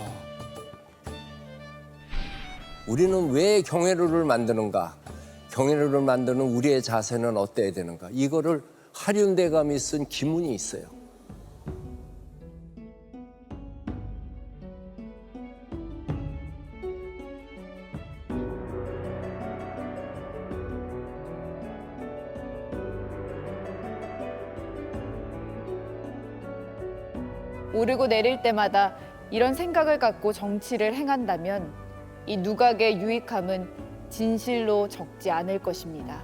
우리는 왜 경회로를 만드는가? 경회로를 만드는 우리의 자세는 어때야 되는가? 이거를 하륜대감이 쓴 기문이 있어요. 오르고 내릴 때마다 이런 생각을 갖고 정치를 행한다면 이 누각의 유익함은 진실로 적지 않을 것입니다.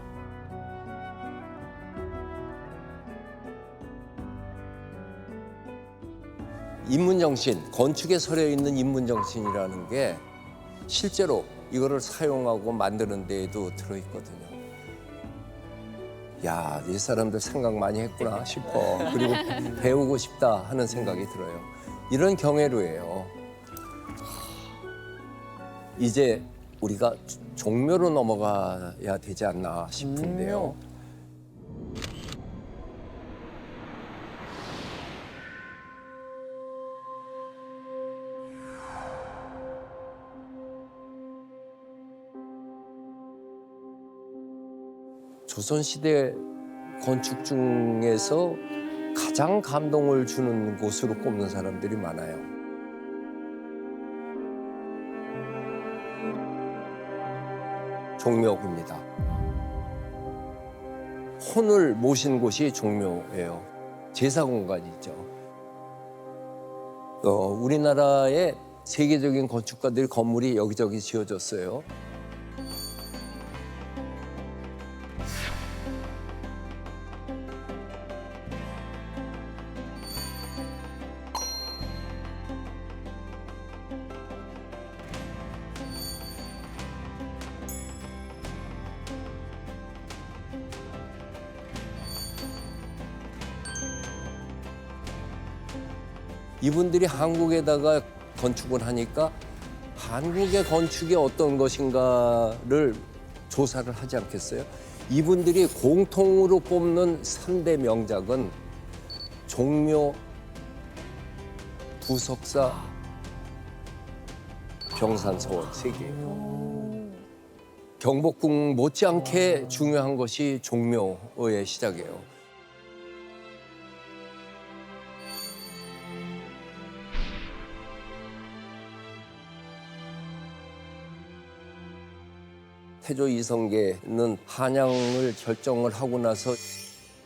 인문정신, 건축에 서려 있는 인문정신이라는 게 실제로 이거를 사용하고 만드는 데에도 들어있거든요. 야, 이 사람들 생각 많이 했구나 싶어. 그리고 배우고 싶다 하는 생각이 들어요. 이런 경애로예요. 이제 우리가 종묘로 넘어가야 되지 않나 싶은데요. 조선시대 건축 중에서 가장 감동을 주는 곳으로 꼽는 사람들이 많아요. 종묘입니다. 혼을 모신 곳이 종묘예요. 제사 공간이죠. 우리나라의 세계적인 건축가들 건물이 여기저기 지어졌어요. 이분들이 한국에다가 건축을 하니까 한국의 건축이 어떤 것인가를 조사를 하지 않겠어요? 이분들이 공통으로 뽑는 3대 명작은 종묘, 부석사, 병산서원 3개예요. 경복궁 못지않게 중요한 것이 종묘의 시작이에요. 태조 이성계는 한양을 결정을 하고 나서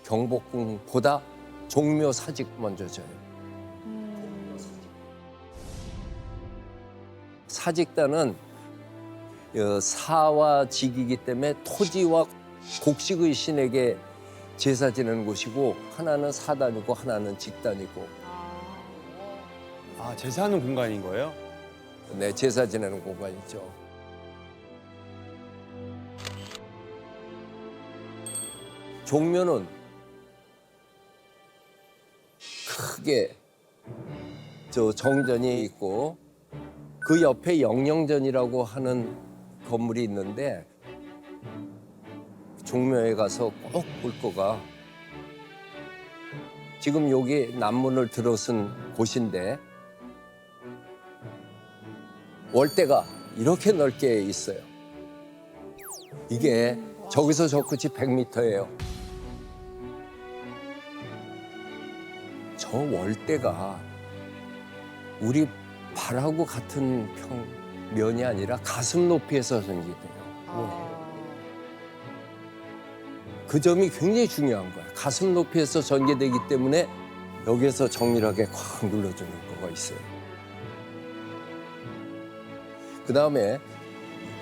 경복궁보다 종묘 사직 먼저 져요. 사직단은 사와 직이기 때문에 토지와 곡식의 신에게 제사 지내는 곳이고 하나는 사단이고 하나는 직단이고. 아, 제사하는 공간인 거예요? 네, 제사 지내는 공간이죠. 종묘는 크게 정전이 있고 그 옆에 영영전이라고 하는 건물이 있는데 종묘에 가서 꼭 볼 거가 지금 여기 남문을 들어선 곳인데 월대가 이렇게 넓게 있어요. 이게 저기서 저 끝이 100m예요. 저 월대가 우리 발하고 같은 면이 아니라 가슴 높이에서 전개돼요. 그 점이 굉장히 중요한 거야. 가슴 높이에서 전개되기 때문에 여기에서 정밀하게 콱 눌러주는 거가 있어요. 그다음에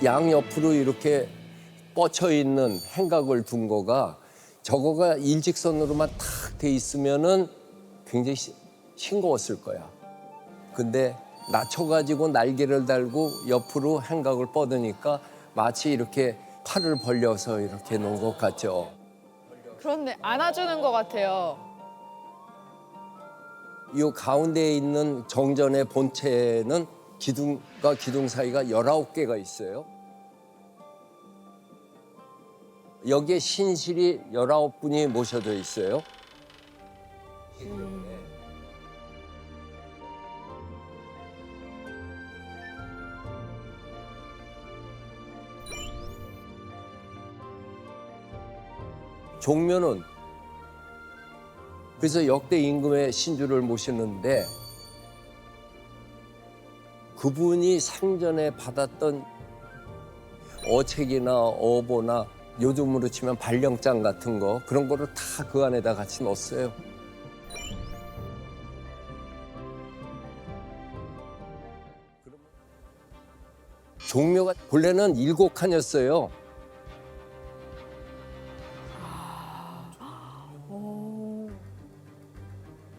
양옆으로 이렇게 뻗쳐 있는 행각을 둔 거가 저거가 일직선으로만 탁 돼 있으면은 굉장히 싱거웠을 거야. 근데 낮춰가지고 날개를 달고 옆으로 행각을 뻗으니까 마치 이렇게 팔을 벌려서 이렇게 놓은 것 같죠. 그렇네. 안아주는 것 같아요. 이 가운데에 있는 정전의 본체는 기둥과 기둥 사이가 19개가 있어요. 여기에 신실이 19분이 모셔져 있어요. 종묘는 그래서 역대 임금의 신주를 모시는데 그분이 생전에 받았던 어책이나 어보나 요즘으로 치면 발령장 같은 거 그런 거를 다 그 안에다 같이 넣었어요. 종묘가 본래는 7칸이었어요.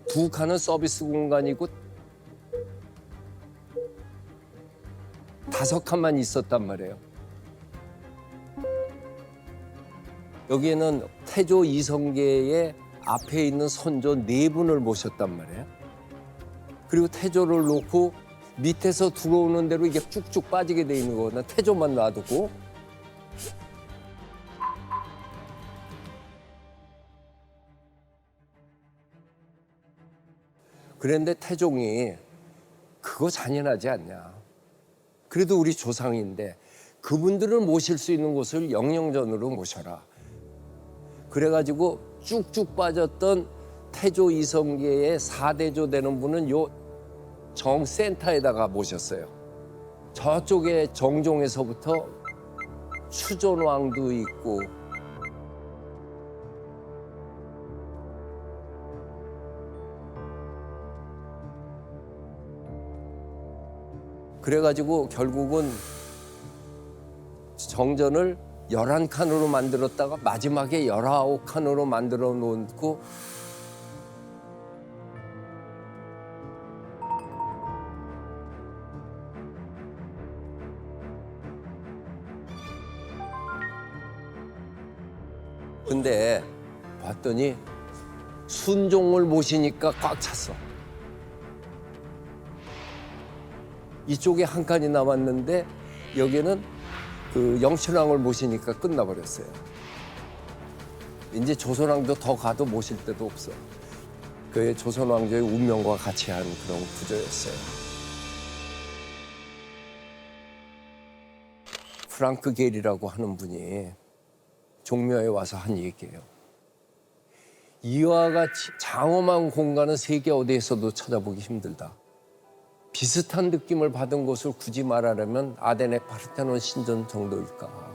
두 칸은 서비스 공간이고 5칸만 있었단 말이에요. 여기에는 태조 이성계의 앞에 있는 선조 4분을 모셨단 말이에요. 그리고 태조를 놓고 밑에서 들어오는 대로 이게 쭉쭉 빠지게 돼 있는 거거든요. 태조만 놔두고. 그런데 태종이 그거 잔인하지 않냐. 그래도 우리 조상인데 그분들을 모실 수 있는 곳을 영영전으로 모셔라. 그래가지고 쭉쭉 빠졌던 태조 이성계의 4대조 되는 분은 요 정센터에다가 모셨어요. 저쪽에 정종에서부터 추존왕도 있고 그래가지고 결국은 정전을 11칸으로 만들었다가 마지막에 19칸으로 만들어 놓고 근데 봤더니 순종을 모시니까 꽉 찼어. 이쪽에 한 칸이 남았는데 여기는 그 영신왕을 모시니까 끝나버렸어요. 이제 조선왕도 더 가도 모실 데도 없어. 그게 조선왕조의 운명과 같이 한 그런 구조였어요. 프랑크 겔이라고 하는 분이 종묘에 와서 한 얘기예요. 이와 같이 장엄한 공간은 세계 어디에서도 찾아보기 힘들다. 비슷한 느낌을 받은 곳을 굳이 말하려면 아덴의 파르테논 신전 정도일까.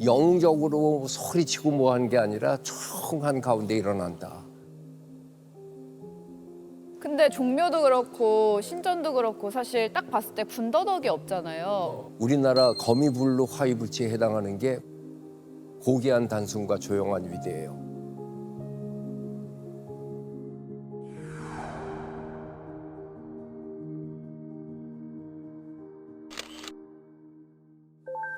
영적으로 소리치고 뭐 하는 게 아니라 조용한 가운데 일어난다. 근데 종묘도 그렇고 신전도 그렇고 사실 딱 봤을 때 군더더기 없잖아요. 우리나라 거미불로 화이불치에 해당하는 게 고귀한 단순과 조용한 위대예요.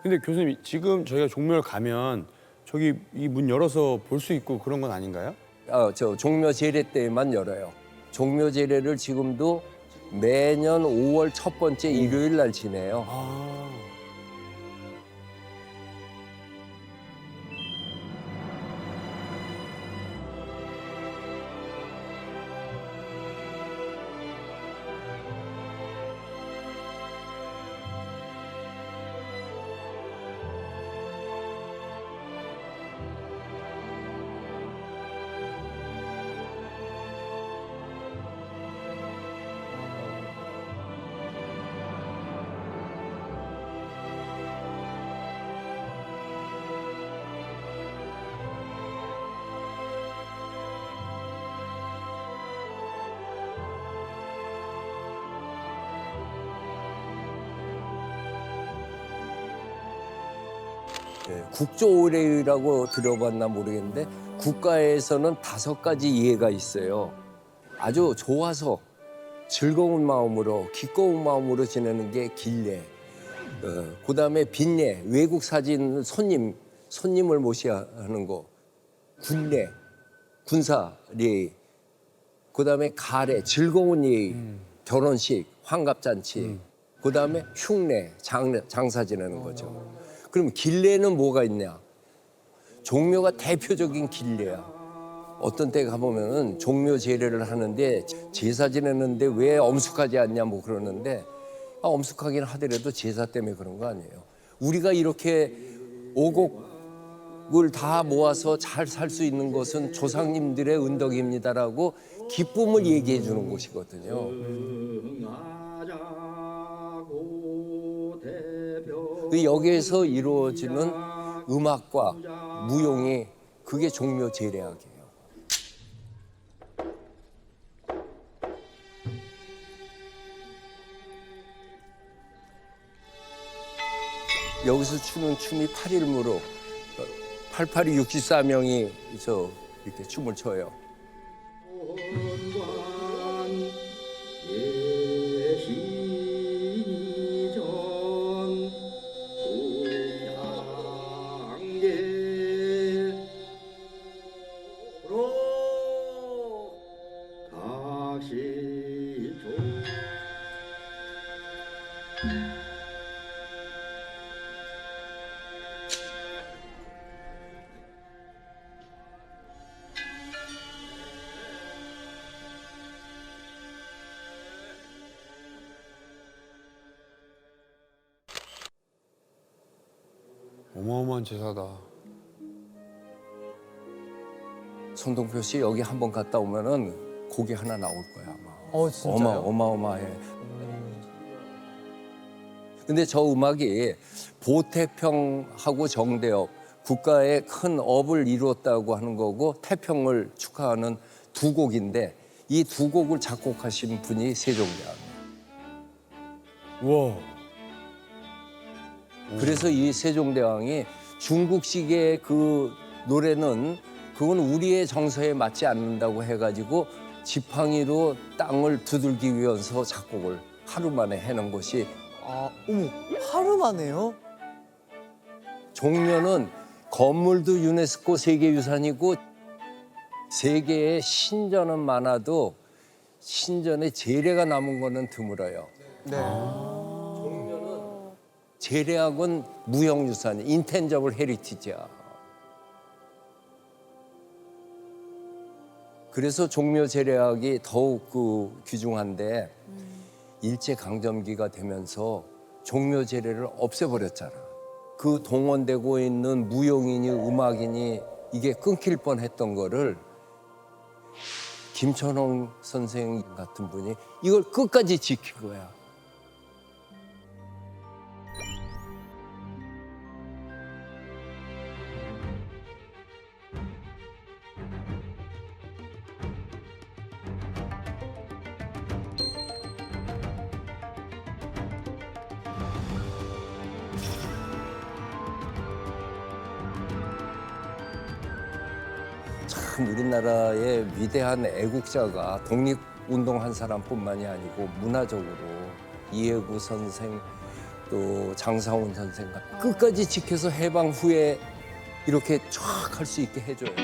근데 교수님 지금 저희가 종묘를 가면 저기 이 문 열어서 볼 수 있고 그런 건 아닌가요? 저 종묘 제례 때만 열어요. 종묘 제례를 지금도 매년 5월 첫 번째 일요일 날 지내요. 아. 국조의례라고 들어봤나 모르겠는데 국가에서는 5가지 예가 있어요. 아주 좋아서 즐거운 마음으로 기꺼운 마음으로 지내는 게 길례. 그다음에 빈례, 외국 사진 손님을 모셔야 하는 거. 군례, 군사례. 그다음에 가례, 즐거운 예의, 결혼식, 환갑잔치. 그다음에 흉례, 장사 지내는 거죠. 그럼 길례는 뭐가 있냐? 종묘가 대표적인 길례야. 어떤 때 가보면은 종묘 제례를 하는데 제사 지내는데 왜 엄숙하지 않냐 뭐 그러는데 엄숙하긴 하더라도 제사 때문에 그런 거 아니에요. 우리가 이렇게 오곡을 다 모아서 잘 살 수 있는 것은 조상님들의 은덕입니다라고 기쁨을 얘기해 주는 곳이거든요. 여기에서 이루어지는 음악과 무용이 그게 종묘 제례악이에요. 여기서 추는 춤이 8일무로 88이 64명이 이렇게 춤을 춰요. 어마어마한 제사다. 손동표 씨 여기 한번 갔다 오면은 곡이 하나 나올 거야 아마. 진짜요? 어마어마해. 근데 저 음악이 보태평하고 정대업 국가의 큰 업을 이루었다고 하는 거고 태평을 축하하는 2곡인데 이 2곡을 작곡하신 분이 세종대왕이에요. 우와. 그래서 이 세종대왕이 중국식의 그 노래는 그건 우리의 정서에 맞지 않는다고 해가지고 지팡이로 땅을 두들기 위해서 작곡을 하루 만에 해놓은 것이 어머, 하루 만에요? 종묘는 건물도 유네스코 세계유산이고 세계에 신전은 많아도 신전에 제례가 남은 거는 드물어요. 네. 제례학은 무형유산, 인텐저블 헤리티지야. 그래서 종묘 제례학이 더욱 귀중한데 일제강점기가 되면서 종묘 제례를 없애버렸잖아. 그 동원되고 있는 무용이니 음악이니 이게 끊길 뻔했던 거를 김천홍 선생 같은 분이 이걸 끝까지 지킨 거야. 참 우리나라의 위대한 애국자가 독립운동한 사람뿐만이 아니고 문화적으로 이해구 선생 또 장사훈 선생 같은 끝까지 지켜서 해방 후에 이렇게 쫙 할 수 있게 해줘요.